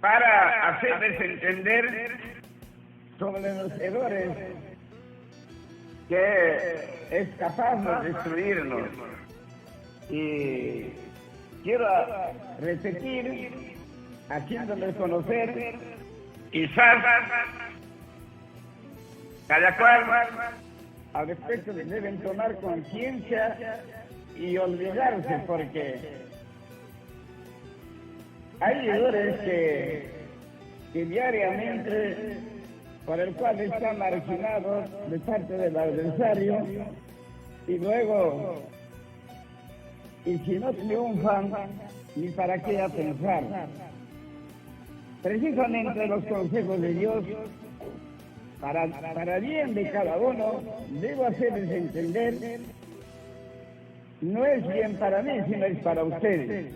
para hacerles entender sobre los errores que es capaz de destruirnos. Y quiero repetir, haciéndoles conocer, quizás cada cual al respecto deben tomar conciencia y olvidarse, porque hay errores que diariamente, por el cual están marginados de parte del adversario, y luego, y si no triunfan, ni para qué pensar. Precisamente los consejos de Dios, para bien de cada uno, debo hacerles entender, no es bien para mí, sino es para ustedes,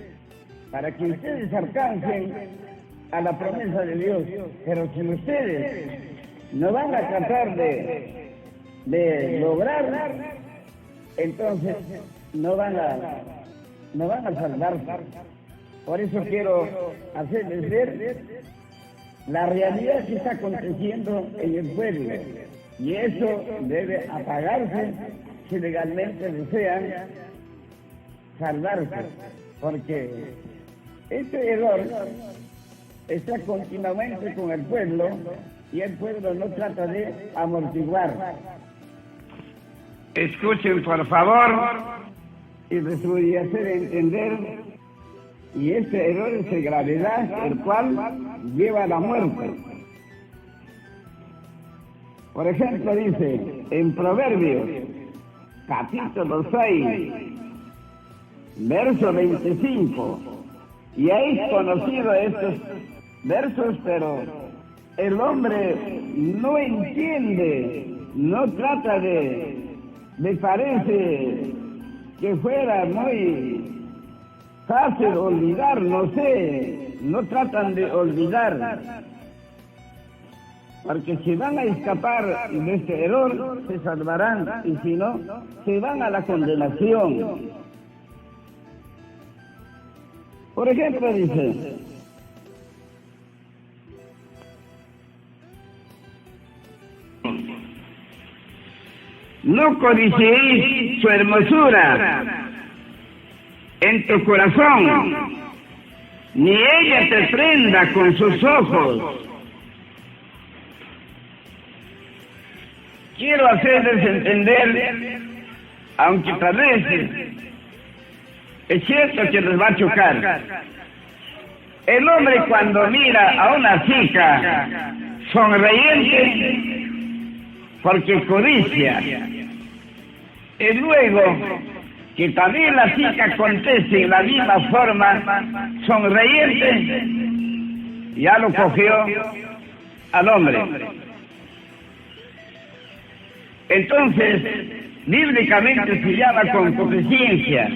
para que ustedes alcancen a la promesa de Dios. Pero si ustedes no van a tratar de lograr, entonces no van a salvarse. Por eso quiero hacerles ver la realidad que está aconteciendo en el pueblo, y eso debe apagarse si legalmente desean salvarse, porque este error está continuamente con el pueblo y el pueblo no trata de amortiguar. Escuchen por favor y les voy a hacer entender, y este error es de gravedad, el cual lleva a la muerte. Por ejemplo, dice en Proverbios, capítulo 6, verso 25, y habéis conocido estos versos, pero el hombre no entiende, no trata me parece que fuera muy fácil olvidar, no sé, no tratan de olvidar, porque si van a escapar de este error, se salvarán, y si no, se van a la condenación. Por ejemplo, dice, no codiciéis su hermosura en tu corazón, ni ella te prenda con sus ojos. Quiero hacerles entender, aunque tal vez es cierto que les va a chocar. El hombre cuando mira a una chica sonriente, porque codicia, y luego que también la chica conteste en la misma forma, sonriente, ya lo cogió al hombre. Entonces, bíblicamente se llama concupiscencia.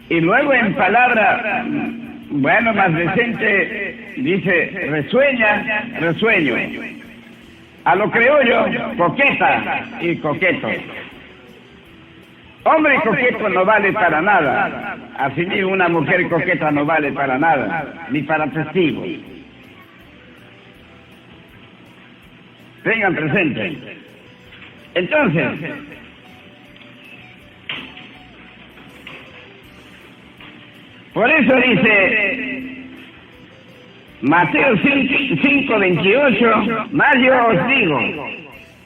Y luego en palabra, bueno, más decente, dice resueño. A lo criollo, coqueta y coqueto. Hombre coqueto no vale para nada. Así mismo una mujer coqueta no vale para nada, ni para testigo. Tengan presente. Entonces, por eso dice Mateo 5:28, más yo os digo,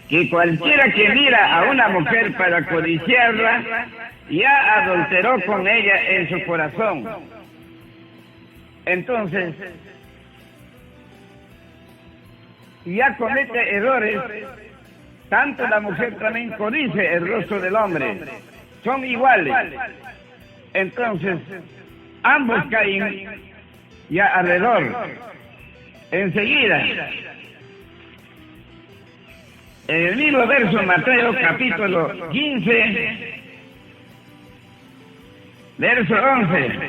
que cualquiera que mira a una mujer para codiciarla, ya adulteró con ella en su corazón. Entonces, ya comete errores, tanto la mujer también codicia el rostro del hombre, son iguales. Entonces, ambos caen ya alrededor, enseguida. En el mismo verso, Mateo capítulo 15, verso 11,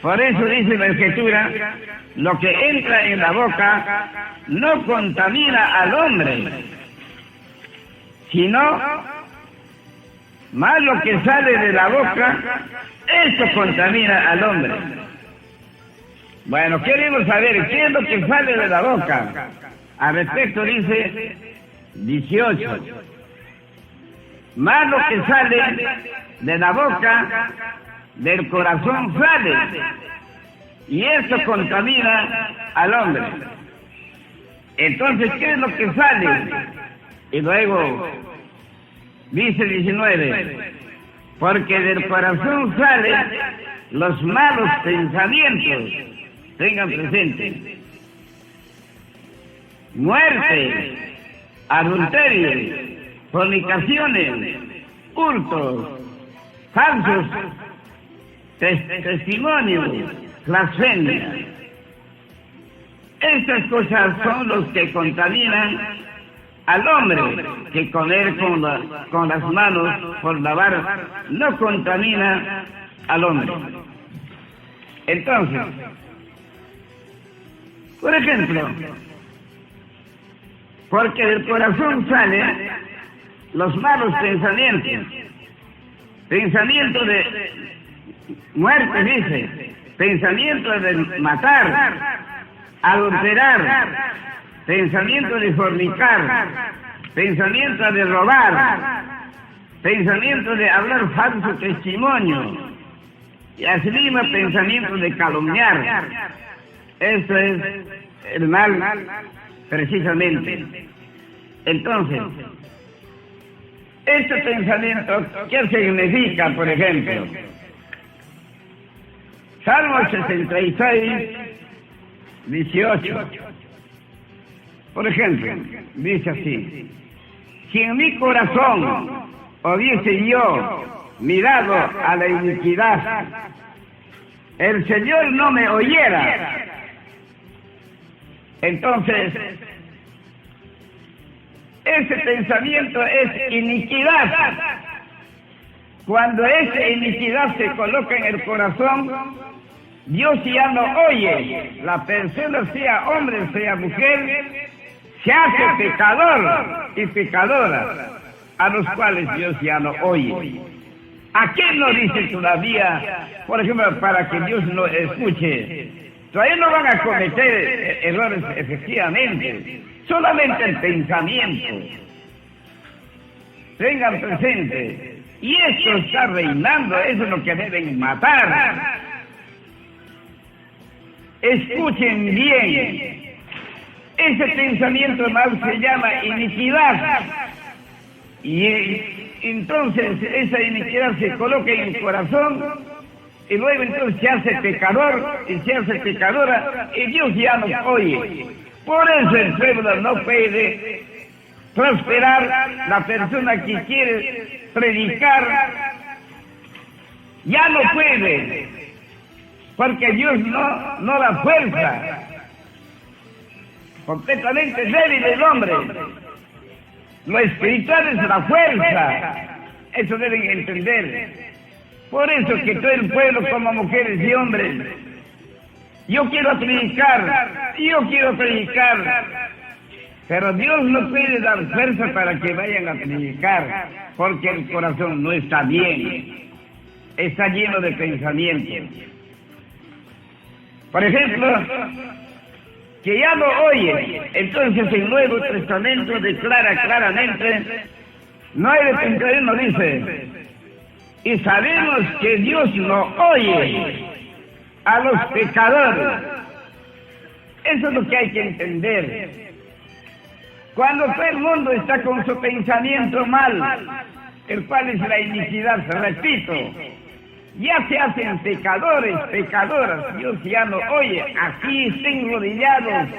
por eso dice la Escritura, lo que entra en la boca no contamina al hombre, sino más lo que sale de la boca, esto contamina al hombre. Bueno, queremos saber qué es lo que sale de la boca. Al respecto dice 18. Más lo que sale de la boca, del corazón sale. Y eso contamina al hombre. Entonces, ¿qué es lo que sale? Y luego dice 19. Porque del corazón salen los malos pensamientos. Tengan presente. Muerte, adulterio, fornicaciones, hurtos, falsos testimonios, blasfemia. Estas cosas son los que contaminan al hombre, que con él con las manos por lavar no contamina al hombre. Entonces, por ejemplo, porque del corazón salen los malos pensamientos, pensamiento de muerte, dice, pensamiento de matar, adulterar, pensamiento de fornicar, pensamiento de robar, pensamiento de hablar falso testimonio, y así mismo pensamiento de calumniar. Esto es el mal, precisamente. Entonces, este pensamiento, ¿qué significa, por ejemplo? Salmo 66, 18. Por ejemplo, dice así: si en mi corazón hubiese yo mirado a la iniquidad, el Señor no me oyera. Entonces, ese pensamiento es iniquidad. Cuando esa iniquidad se coloca en el corazón, Dios ya no oye. La persona, sea hombre, sea mujer, se hace pecador y pecadora, a los cuales Dios ya no oye. ¿A quién no dice todavía, por ejemplo, para que Dios no escuche? Todavía no van a cometer errores, efectivamente, solamente el pensamiento. Tengan presente, y esto está reinando, eso es lo que deben matar. Escuchen bien, ese pensamiento mal se llama iniquidad, y entonces esa iniquidad se coloca en el corazón, y luego entonces se hace pecador y se hace pecadora, y Dios ya no oye. Por eso el pueblo no puede prosperar. La persona que quiere predicar ya no puede, porque Dios no da fuerza. Completamente débil el hombre. Lo espiritual es la fuerza. Eso deben entender. Por eso que todo el pueblo, como mujeres y hombres, yo quiero predicar, pero Dios no puede dar fuerza para que vayan a predicar, porque el corazón no está bien, está lleno de pensamientos. Por ejemplo, que ya no oye, entonces el Nuevo Testamento declara claramente, no hay de pensamiento, dice, y sabemos que Dios no oye a los pecadores. Eso es lo que hay que entender. Cuando todo el mundo está con su pensamiento mal, el cual es la iniquidad, repito, ya se hacen pecadores, pecadoras, Dios ya no oye, así estén rodillados,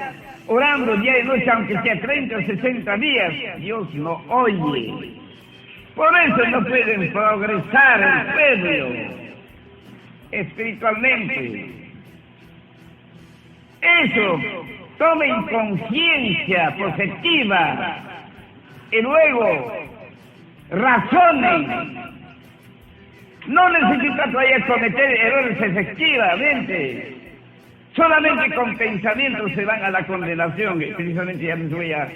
orando día y noche, aunque sea 30 o 60 días, Dios no oye. Por eso no pueden progresar el pueblo espiritualmente. Eso, tomen conciencia positiva y luego razonen. No necesitan todavía cometer errores efectivamente. Solamente con pensamientos se van a la condenación, y precisamente ya les voy a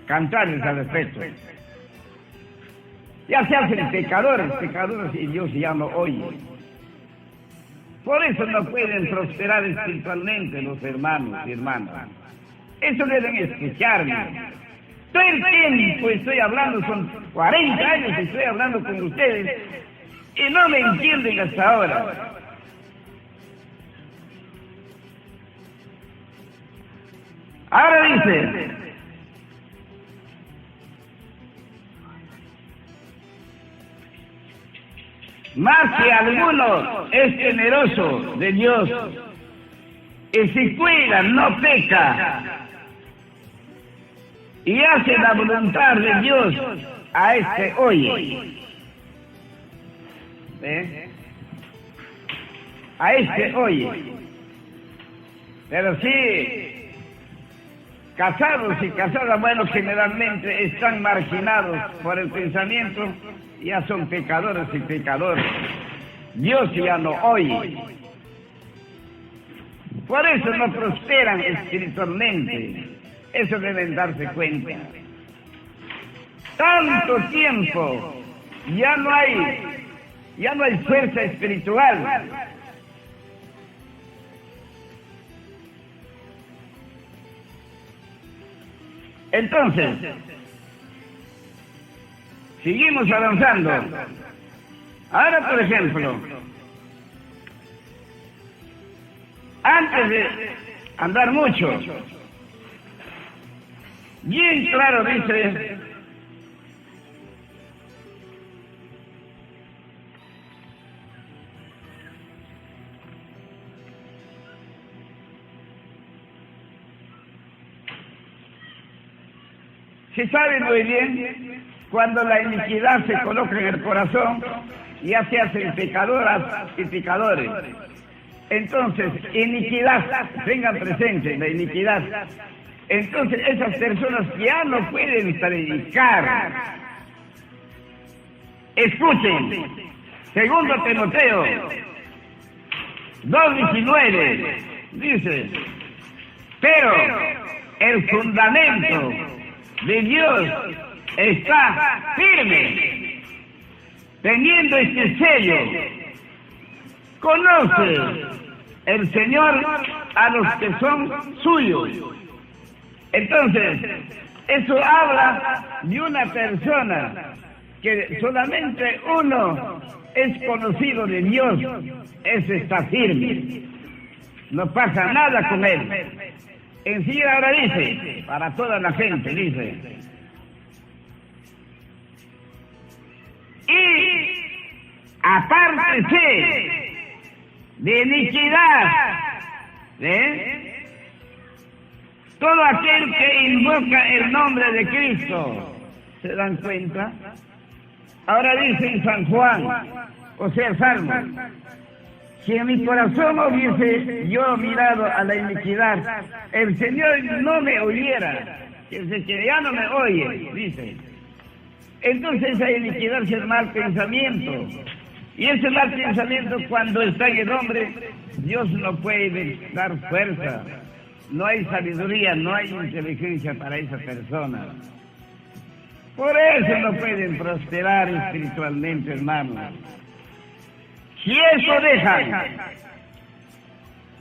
cantarles al respecto. Ya se hacen pecadores, y Dios ya no oye. Por eso no pueden prosperar espiritualmente los hermanos y hermanas. Eso deben escucharme. Todo el tiempo estoy hablando, son 40 años que estoy hablando con ustedes y no me entienden hasta ahora. Ahora dice, más que alguno es temeroso de Dios y si cuida, no peca y hace la voluntad de Dios, a este oye. A este oye. Pero sí, casados y casadas, bueno, generalmente están marginados por el pensamiento, ya son pecadores y pecadores. Dios ya no oye. Por eso no prosperan espiritualmente. Eso deben darse cuenta. Tanto tiempo, ya no hay fuerza espiritual. Entonces, seguimos avanzando. Ahora, por ejemplo, antes de andar mucho, bien claro dice, se sabe muy bien, cuando la iniquidad se coloca en el corazón, ya se hacen pecadoras y pecadores. Entonces, iniquidad, tengan presente la iniquidad. Entonces, esas personas ya no pueden predicar. Escuchen, segundo Timoteo 2:19, dice, pero el fundamento de Dios está firme, teniendo este sello. Conoce el Señor a los que son suyos. Entonces, eso habla de una persona que solamente uno es conocido de Dios, ese está firme, no pasa nada con él. Enseguida ahora dice, para toda la gente, dice, y apártese de iniquidad, todo aquel que invoca el nombre de Cristo. ¿Se dan cuenta? Ahora dice en San Juan, o sea, Salmo, si en mi corazón hubiese yo mirado a la iniquidad, el Señor no me oyera, que ya no me oye, dice. Entonces esa iniquidad es el mal pensamiento. Y ese mal pensamiento, cuando está en el hombre, Dios no puede dar fuerza. No hay sabiduría, no hay inteligencia para esa persona. Por eso no pueden prosperar espiritualmente, hermanos. Si eso dejan,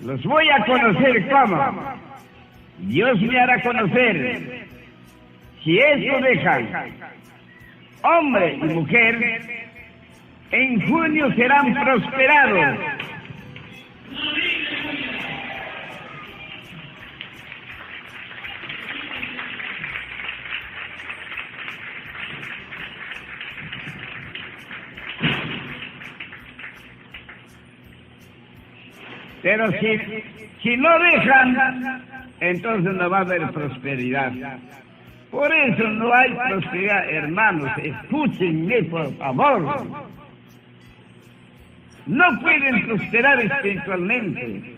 los voy a conocer como. Dios me hará conocer. Si eso dejan, hombre y mujer, en junio serán prosperados. Pero si no dejan, entonces no va a haber prosperidad. Por eso no hay prosperidad, hermanos. Escúchenme, por favor. No pueden prosperar espiritualmente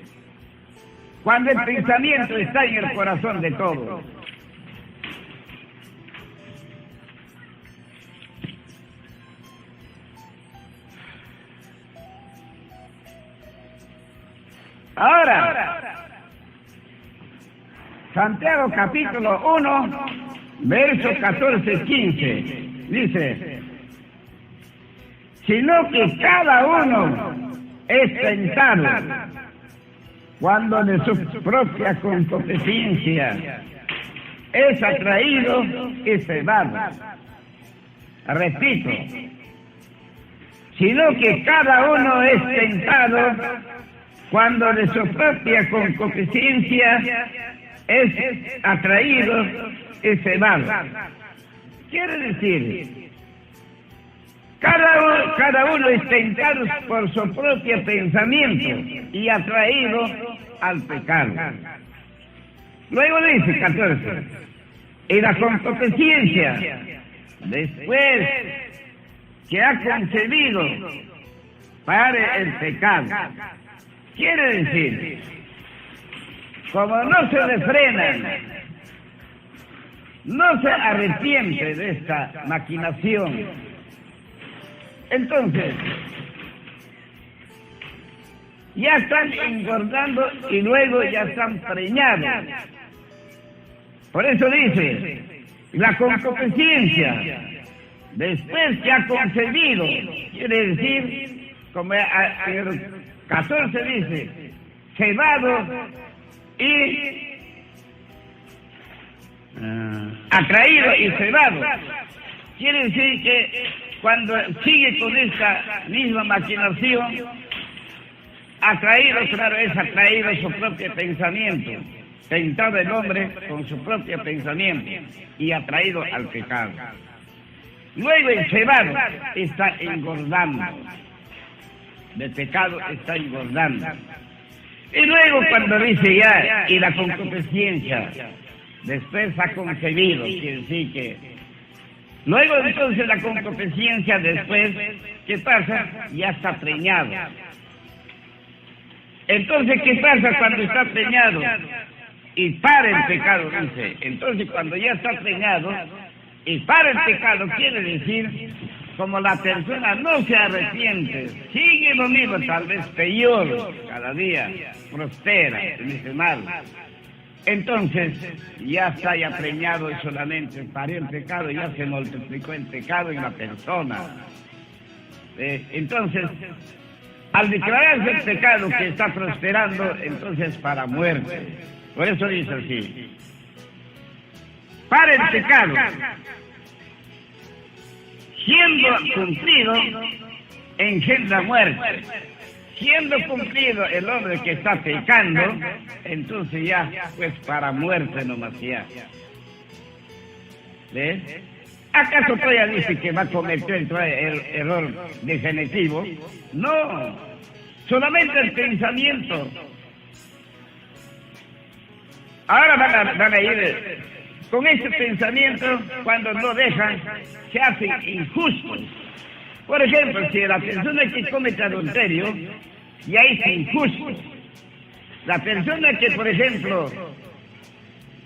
cuando el pensamiento está en el corazón de todos. Ahora, Santiago capítulo 1, verso 14-15, dice, sino que cada uno es tentado cuando de su propia concupiscencia es atraído y cebado. Repito, sino que cada uno es tentado cuando de su propia concupiscencia es atraído y cebado. Quiere decir, cada uno es tentado por su propio pensamiento y atraído al pecado. Luego dice 14, y la concupiscencia, después que ha concebido, para el pecado. Quiere decir, como no se refrenan, no se arrepiente de esta maquinación, entonces ya están engordando y luego ya están preñados. Por eso dice, la concupiscencia, después que ha concebido, quiere decir, como en el 14 dice, cebado y atraído y cebado. Quiere decir que cuando sigue con esta misma maquinación, atraído, claro, es atraído su propio pensamiento, tentado el hombre con su propio pensamiento y atraído al pecado. Luego el cebado está engordando, del pecado está engordando. Y luego cuando dice ya, y la concupiscencia, después ha concebido, quiere decir que luego entonces la concupiscencia después, ¿qué pasa? Ya está preñado. Entonces, ¿qué pasa cuando está preñado? Y para el pecado, dice. Entonces, cuando ya está preñado y para el pecado, quiere decir, como la persona no se arrepiente, sigue lo mismo, tal vez peor, cada día prospera, dice mal. Entonces, ya está ya preñado y solamente parió el pecado, ya se multiplicó el pecado en la persona. Entonces, al declararse el pecado que está prosperando, entonces para muerte. Por eso dice así, para el pecado, siendo cumplido, engendra muerte. Siendo cumplido el hombre que está pecando, entonces ya, pues para muerte nomás ya. ¿Ves? ¿Acaso todavía dice que va a cometer el error definitivo? No, solamente el pensamiento. Ahora van a ir con ese pensamiento, cuando no dejan, se hacen injustos. Por ejemplo, si la persona que comete adulterio ya es injusto, la persona que, por ejemplo,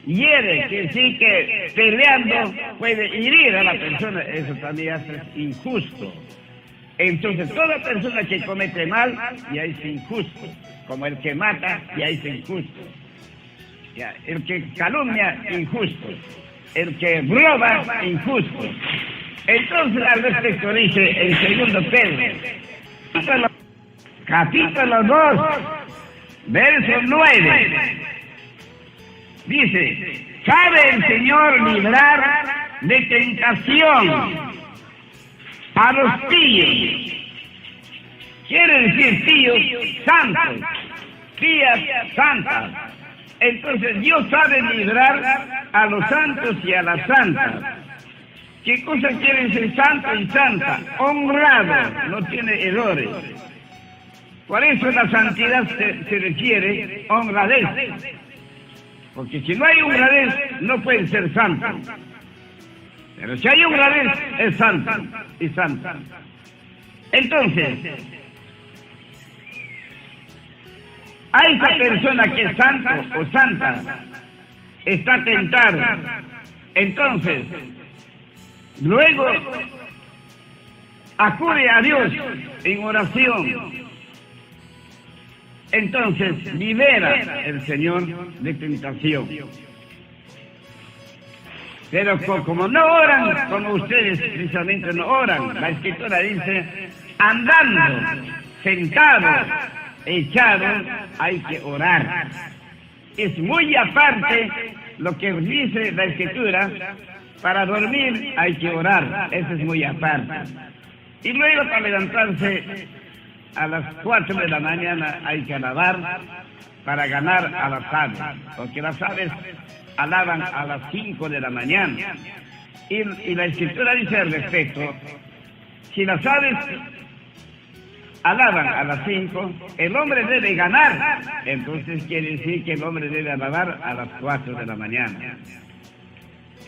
hiere, que sí que peleando puede herir a la persona, eso también es injusto. Entonces, toda persona que comete mal ya es injusto, como el que mata ya es injusto. Ya, el que calumnia, injusto. El que roba, injusto. Entonces, al respecto dice en 2 Pedro, capítulo 2, verso 9, dice, ¿sabe el Señor librar de tentación a los pillos? Quiere decir pillos santos, pillas santas. Entonces Dios sabe librar a los santos y a las santas. ¿Qué cosa quiere decir santo y santa? Honrado, no tiene errores. Por eso la santidad se requiere honradez. Porque si no hay honradez, no pueden ser santos. Pero si hay honradez, es santo y santa. Entonces, a esa persona que es santo o santa, está tentada. Entonces, luego acude a Dios en oración. Entonces libera el Señor de tentación. Pero como no oran, como ustedes precisamente no oran, la Escritura dice, andando sentado, echado, hay que orar. Es muy aparte lo que dice la Escritura, para dormir hay que orar, eso es muy aparte. Y luego para levantarse a las 4 de la mañana hay que alabar para ganar a las aves, porque las aves alaban a las 5 de la mañana. Y la Escritura dice al respecto, si las aves alaban a las 5, el hombre debe ganar. Entonces quiere decir que el hombre debe alabar a las 4 de la mañana.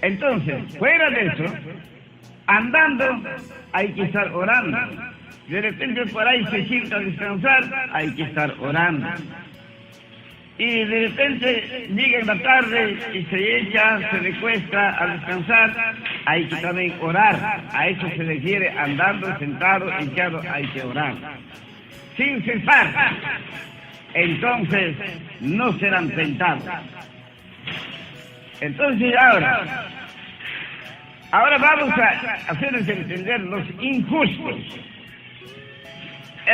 Entonces, fuera de eso, andando hay que estar orando. De repente por ahí se sienta a descansar, hay que estar orando. Y de repente llega en la tarde y se echa, se recuesta a descansar, hay que también orar. A eso se refiere andando, sentado, echado, hay que orar. Sin cesar. Entonces no serán tentados. Entonces ahora vamos a hacerles entender los injustos.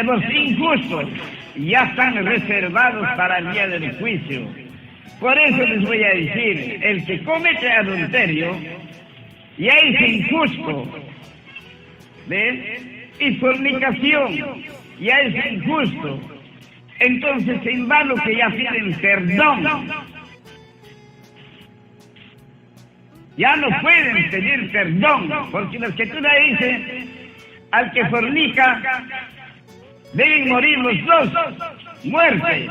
Los injustos ya están reservados para el día del juicio. Por eso les voy a decir, el que comete adulterio ya es injusto. ¿Ves? Y fornicación ya es injusto. Entonces en vano que ya piden perdón. Ya no pueden pedir perdón, porque la Escritura dice, al que fornica, deben morir los dos, muerte.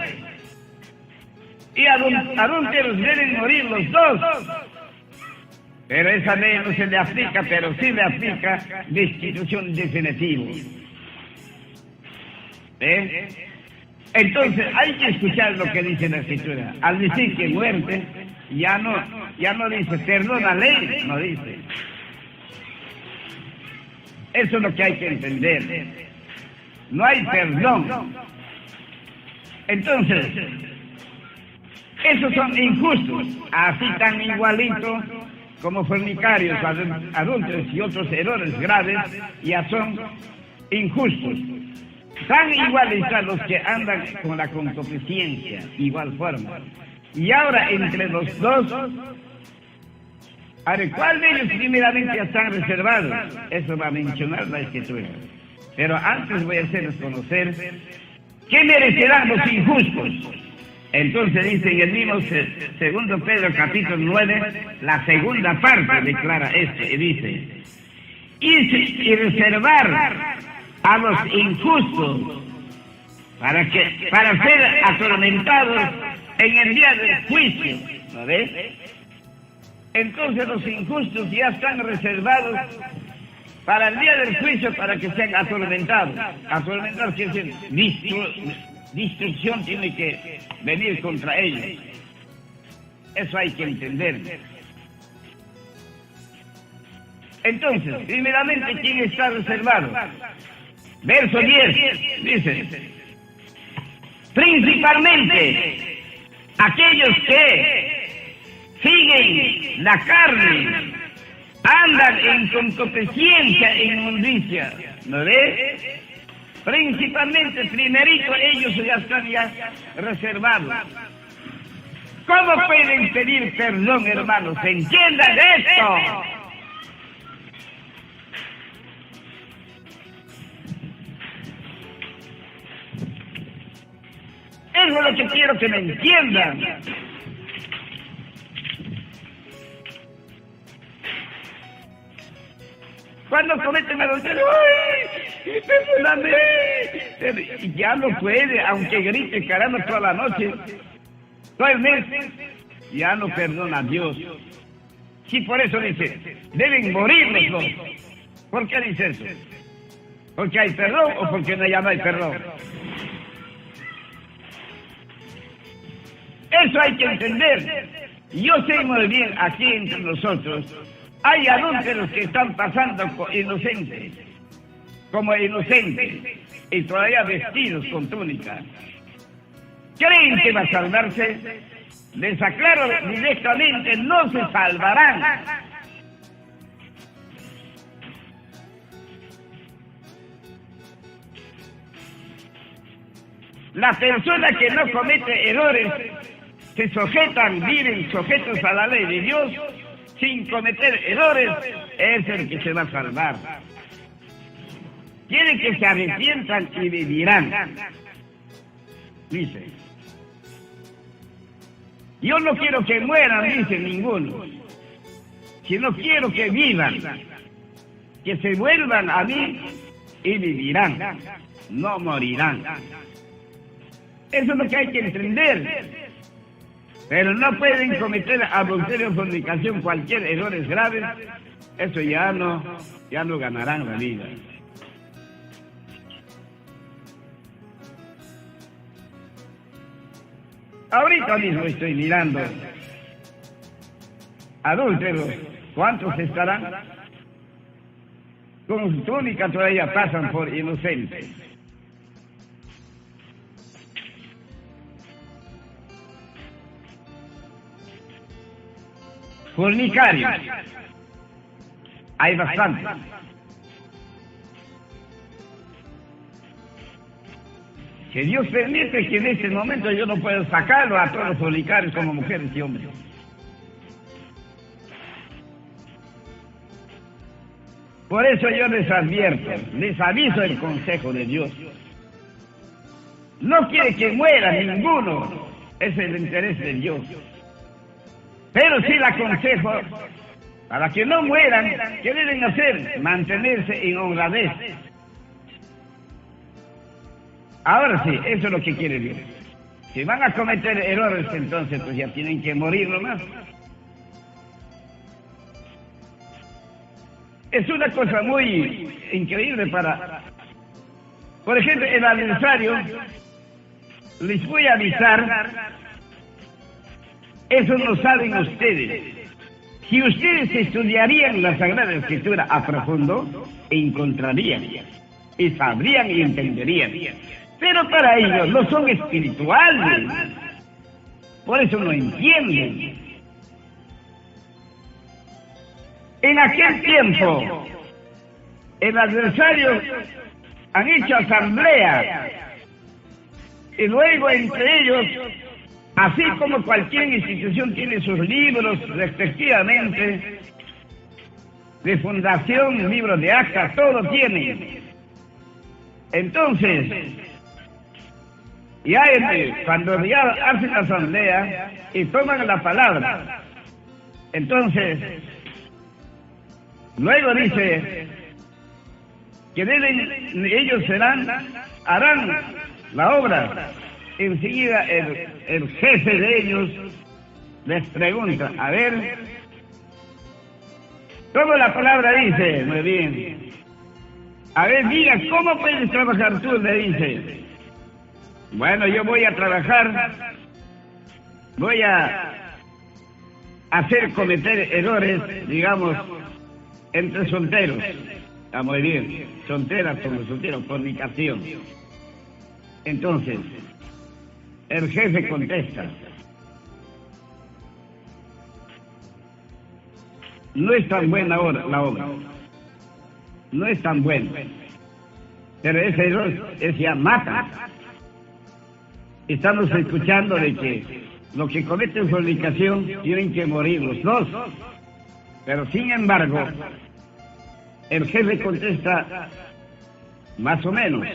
Y adúlteros deben morir los dos. Pero esa ley no se le aplica, pero sí le aplica destitución definitiva. Entonces hay que escuchar lo que dice la Escritura. Al decir que muerte, ya no dice perdónale, no dice. Eso es lo que hay que entender. No hay perdón. Entonces, esos son injustos, así tan igualitos como fornicarios, adultos y otros errores graves, ya son injustos. Tan iguales a los que andan con la concupiscencia, igual forma. Y ahora entre los dos, a ver, ¿cuál de ellos primeramente están reservados? Eso va a mencionar la Escritura. Pero antes voy a hacerles conocer qué merecerán los injustos. Entonces dice en el mismo 2 Pedro capítulo 9, la segunda parte declara esto y dice, y reservar a los injustos para ser atormentados en el día del juicio. ¿No ves? Entonces los injustos ya están reservados para el día del juicio, para que sean atormentados. Atormentados quiere decir destrucción tiene que venir contra ellos. Eso hay que entender. Entonces, primeramente, ¿quién está reservado? Verso 10 dice, principalmente aquellos que siguen la carne, andan en concupiscencia e inmundicia. ¿No ves? Principalmente, primerito, ellos ya están reservados. ¿Cómo pueden pedir perdón, hermanos? ¡Entiendan esto! Eso es lo que quiero que me entiendan. Cuando cometen adulterio, ¡ay! ¡Perdóname! Ya no puede, aunque grite caramba toda la noche, todo el mes, ya no perdona a Dios. Sí, por eso dice, deben morir los dos. ¿Por qué dice eso? ¿Porque hay perdón o porque ya no hay perdón? Eso hay que entender. Yo sé muy bien aquí entre nosotros, hay adúlteros que están pasando como inocentes, y todavía vestidos con túnica. ¿Creen que va a salvarse? Les aclaro directamente, no se salvarán. La persona que no comete errores se sujetan, viven sujetos a la ley de Dios sin cometer errores, es el que se va a salvar. Quiere que se arrepientan y vivirán. Dice. Yo no quiero que mueran, dice ninguno, sino quiero que vivan, que se vuelvan a mí y vivirán, no morirán. Eso es lo que hay que entender. Pero no pueden cometer adulterio, fornicación, cualquier errores graves. Eso ya no ganarán la vida. Ahorita mismo estoy mirando adúlteros. ¿Cuántos estarán? Con su túnica todavía pasan por inocentes. Fornicarios. Hay bastantes. Que Dios permite que en este momento yo no pueda sacarlo a todos los fornicarios como mujeres y hombres. Por eso yo les advierto, les aviso el consejo de Dios. No quiere que muera ninguno, es el interés de Dios. Pero sí le aconsejo, para que no mueran, ¿qué deben hacer? Mantenerse en honradez. Ahora sí, eso es lo que quiere Dios. Si van a cometer errores, entonces pues ya tienen que morir nomás. Es una cosa muy increíble Por ejemplo, el adversario, les voy a avisar, eso lo saben ustedes. Si ustedes estudiarían la Sagrada Escritura a profundo, encontrarían, y sabrían y entenderían. Pero para ellos no son espirituales, por eso no entienden. En aquel tiempo, el adversario han hecho asamblea, y luego entre ellos, así como cualquier institución tiene sus libros respectivamente, de fundación, libros de actas, todo tiene. Entonces, cuando ya hacen la asamblea y toman la palabra, entonces, luego dice que ellos harán la obra. Enseguida el jefe de ellos les pregunta, a ver, ¿cómo la palabra dice? Muy bien. A ver, diga, ¿cómo puedes trabajar tú? Le dice. Bueno, yo voy a trabajar, voy a hacer cometer errores, digamos, entre solteros. Está muy bien, solteras como solteros, fornicación. Entonces, el jefe contesta, no es tan buena la obra, no es tan buena, pero ese error ya mata. Estamos escuchando de que los que cometen fornicación tienen que morir los dos, pero sin embargo, el jefe contesta, más o menos,